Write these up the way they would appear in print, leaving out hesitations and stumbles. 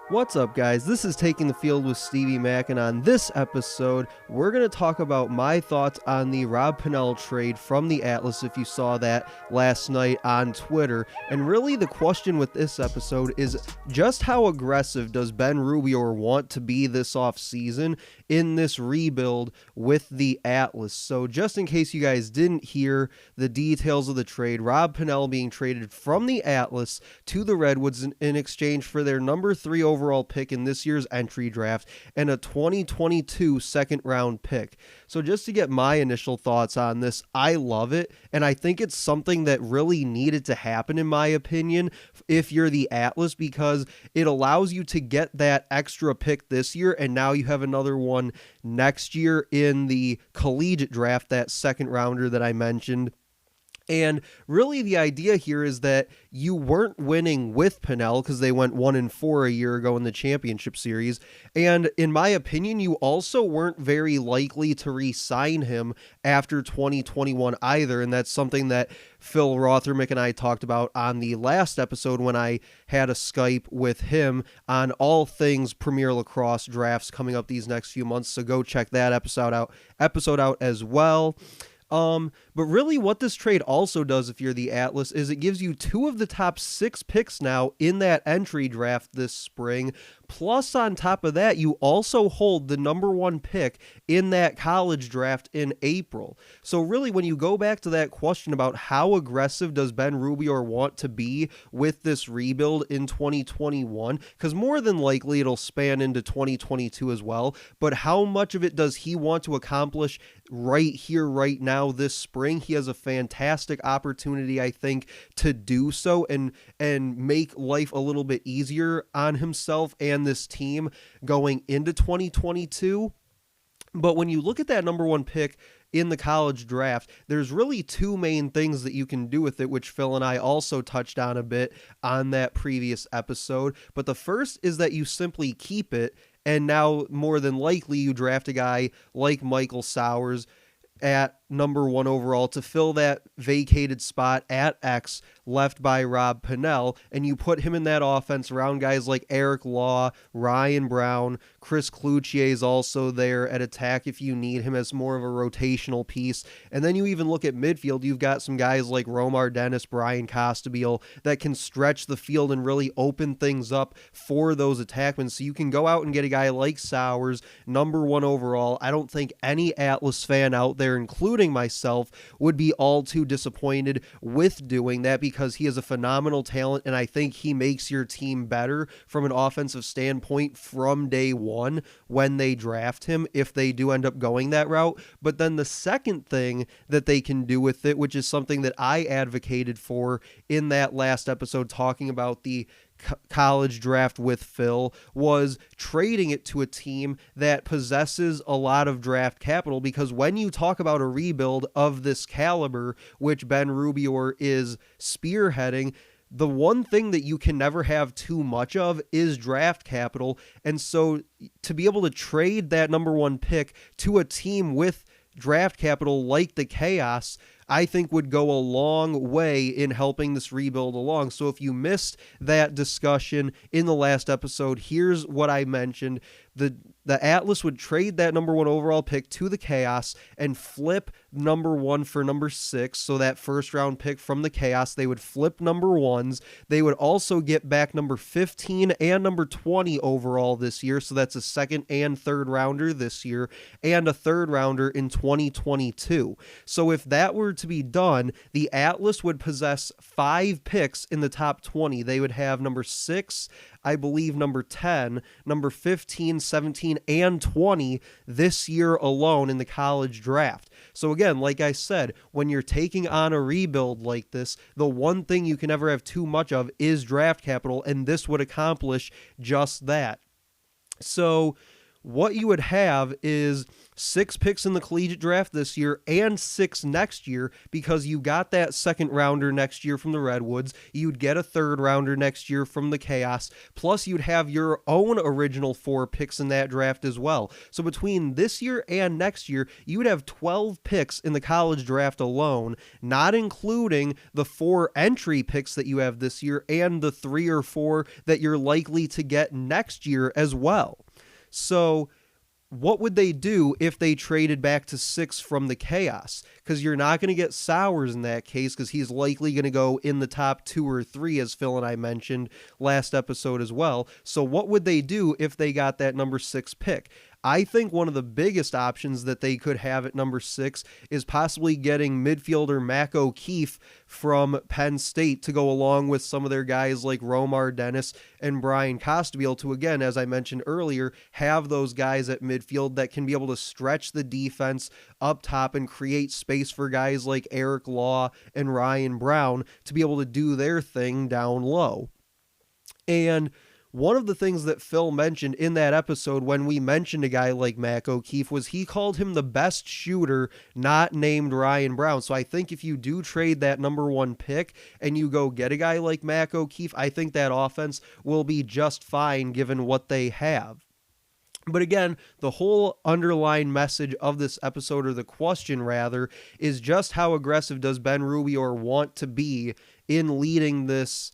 What's up, guys? This is Taking the Field with Stevie Mack, and on this episode, we're going to talk about my thoughts on the Rob Pannell trade from the Atlas, if you saw that last night on Twitter. And really, the question with this episode is just how aggressive does Ben Rubio want to be this offseason in this rebuild with the Atlas? So just in case you guys didn't hear the details of the trade, Rob Pannell being traded from the Atlas to the Redwoods in exchange for their number 3 overall pick in this year's entry draft and a 2022 second round pick. So just to get my initial thoughts on this, I love it, and I think it's something that really needed to happen in my opinion if you're the Atlas, because it allows you to get that extra pick this year, and now you have another one next year in the collegiate draft, that second rounder that I mentioned. And really the idea here is that you weren't winning with Pannell because they went 1-4 a year ago in the championship series. And in my opinion, you also weren't very likely to re-sign him after 2021 either. And that's something that Phil Rothermick and I talked about on the last episode when I had a Skype with him on all things Premier Lacrosse drafts coming up these next few months. So go check that episode out as well. But really what this trade also does if you're the Atlas is it gives you 2 of the top 6 picks now in that entry draft this spring. Plus on top of that, you also hold the number 1 pick in that college draft in April. So really when you go back to that question about how aggressive does Ben Rubio want to be with this rebuild in 2021, because more than likely it'll span into 2022 as well, but how much of it does he want to accomplish right here, right now, this spring? He has a fantastic opportunity, I think, to do so and make life a little bit easier on himself and this team going into 2022. But when you look at that number 1 pick in the college draft, there's really 2 main things that you can do with it, which Phil and I also touched on a bit on that previous episode. But the first is that you simply keep it, and now more than likely you draft a guy like Michael Sowers at number 1 overall to fill that vacated spot at X left by Rob Pannell, and you put him in that offense around guys like Eric Law, Ryan Brown, Chris Cloutier is also there at attack if you need him as more of a rotational piece. And then you even look at midfield, you've got some guys like Romar Dennis, Brian Costabile that can stretch the field and really open things up for those attackmen. So you can go out and get a guy like Sowers, number 1 overall. I don't think any Atlas fan out there, including myself, would be all too disappointed with doing that, because he is a phenomenal talent, and I think he makes your team better from an offensive standpoint from day one when they draft him, if they do end up going that route. But then the second thing that they can do with it, which is something that I advocated for in that last episode talking about the college draft with Phil, was trading it to a team that possesses a lot of draft capital, because when you talk about a rebuild of this caliber, which Ben Rubio is spearheading, the one thing that you can never have too much of is draft capital. And so to be able to trade that number 1 pick to a team with draft capital like the Chaos, I think would go a long way in helping this rebuild along. So if you missed that discussion in the last episode, here's what I mentioned. The Atlas would trade that number 1 overall pick to the Chaos and flip number 1 for number 6. So that first round pick from the Chaos, they would flip number 1s. They would also get back number 15 and number 20 overall this year. So that's a second and third rounder this year and a third rounder in 2022. So if that were to be done, the Atlas would possess 5 picks in the top 20. They would have number 6, I believe number 10, number 15, 17, and 20 this year alone in the college draft. So again, like I said, when you're taking on a rebuild like this, the one thing you can never have too much of is draft capital, and this would accomplish just that. So what you would have is 6 picks in the collegiate draft this year and 6 next year, because you got that second rounder next year from the Redwoods. You'd get a third rounder next year from the Chaos. Plus, you'd have your own original 4 picks in that draft as well. So between this year and next year, you would have 12 picks in the college draft alone, not including the 4 entry picks that you have this year and the 3 or 4 that you're likely to get next year as well. So what would they do if they traded back to 6 from the Chaos? Because you're not going to get Sowers in that case, because he's likely going to go in the top 2 or 3, as Phil and I mentioned last episode as well. So what would they do if they got that number 6 pick? I think one of the biggest options that they could have at number 6 is possibly getting midfielder Mac O'Keefe from Penn State to go along with some of their guys like Romar Dennis and Brian Costa, to be able to, again, as I mentioned earlier, have those guys at midfield that can be able to stretch the defense up top and create space for guys like Eric Law and Ryan Brown to be able to do their thing down low. And one of the things that Phil mentioned in that episode when we mentioned a guy like Mac O'Keefe was he called him the best shooter not named Ryan Brown. So I think if you do trade that number 1 pick and you go get a guy like Mac O'Keefe, I think that offense will be just fine given what they have. But again, the whole underlying message of this episode, or the question rather, is just how aggressive does Ben Rubior want to be in leading this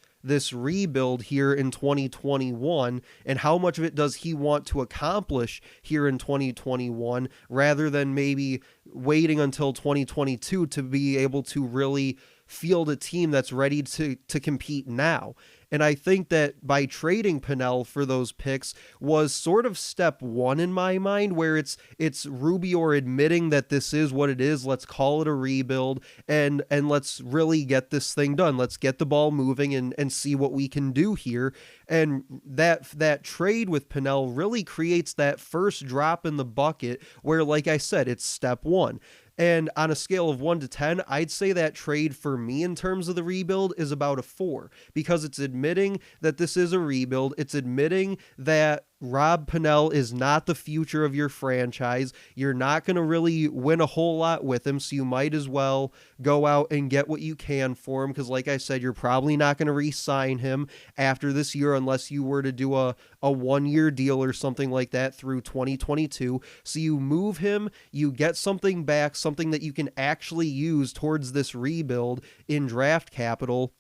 rebuild here in 2021, and how much of it does he want to accomplish here in 2021 rather than maybe waiting until 2022 to be able to really field a team that's ready to compete now. And I think that by trading Pannell for those picks was sort of step 1 in my mind, where it's Rubior admitting that this is what it is. Let's call it a rebuild and let's really get this thing done. Let's get the ball moving and see what we can do here. And that trade with Pannell really creates that first drop in the bucket where, like I said, it's step 1. And on a scale of 1 to 10, I'd say that trade for me in terms of the rebuild is about a 4, because it's admitting that this is a rebuild. It's admitting that Rob Pannell is not the future of your franchise. You're not going to really win a whole lot with him, so you might as well go out and get what you can for him, because like I said, you're probably not going to re-sign him after this year unless you were to do a 1-year deal or something like that through 2022. So you move him, you get something back, something that you can actually use towards this rebuild in draft capital.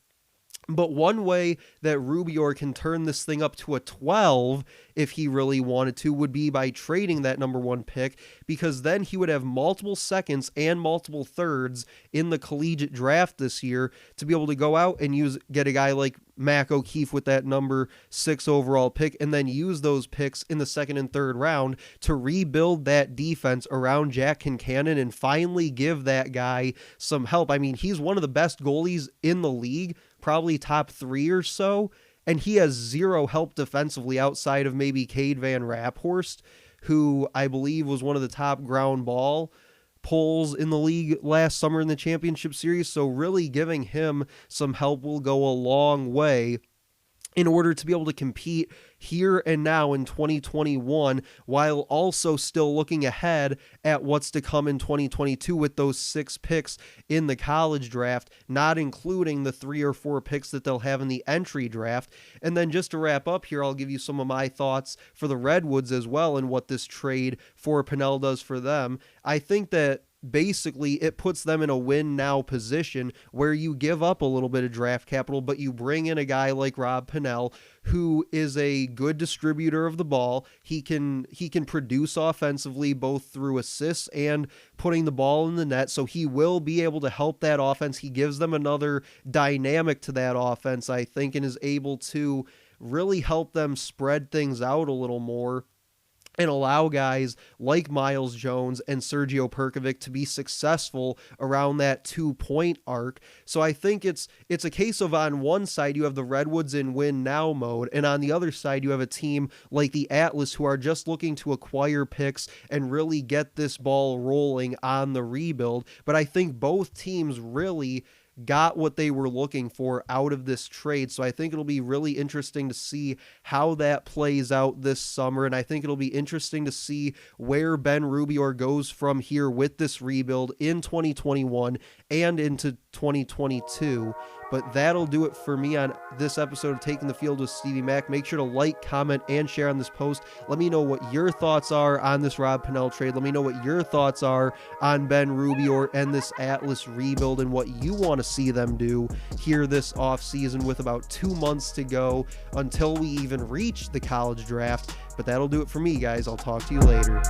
But one way that Rubior can turn this thing up to a 12, if he really wanted to, would be by trading that number 1 pick, because then he would have multiple seconds and multiple thirds in the collegiate draft this year to be able to go out and get a guy like Mac O'Keefe with that number 6 overall pick, and then use those picks in the second and third round to rebuild that defense around Jack Kincannon and finally give that guy some help. I mean, he's one of the best goalies in the league, probably top 3 or so, and he has zero help defensively outside of maybe Cade Van Raphorst, who I believe was one of the top ground ball pulls in the league last summer in the championship series. So really giving him some help will go a long way in order to be able to compete here and now in 2021, while also still looking ahead at what's to come in 2022 with those 6 picks in the college draft, not including the 3 or 4 picks that they'll have in the entry draft. And then just to wrap up here, I'll give you some of my thoughts for the Redwoods as well and what this trade for Pannell does for them. I think that basically it puts them in a win now position where you give up a little bit of draft capital, but you bring in a guy like Rob Pannell, who is a good distributor of the ball. He can produce offensively, both through assists and putting the ball in the net. So he will be able to help that offense. He gives them another dynamic to that offense, I think, and is able to really help them spread things out a little more and allow guys like Miles Jones and Sergio Perkovic to be successful around that 2-point arc. So I think it's a case of, on one side you have the Redwoods in win now mode, and on the other side you have a team like the Atlas who are just looking to acquire picks and really get this ball rolling on the rebuild. But I think both teams really got what they were looking for out of this trade. So I think it'll be really interesting to see how that plays out this summer, and I think it'll be interesting to see where Ben Rubior goes from here with this rebuild in 2021 and into 2022. But that'll do it for me on this episode of Taking the Field with Stevie Mack. Make sure to like, comment, and share on this post. Let me know what your thoughts are on this Rob Pannell trade. Let me know what your thoughts are on Ben Rubior and this Atlas rebuild and what you want to see them do here this offseason with about 2 months to go until we even reach the college draft. But that'll do it for me, guys. I'll talk to you later.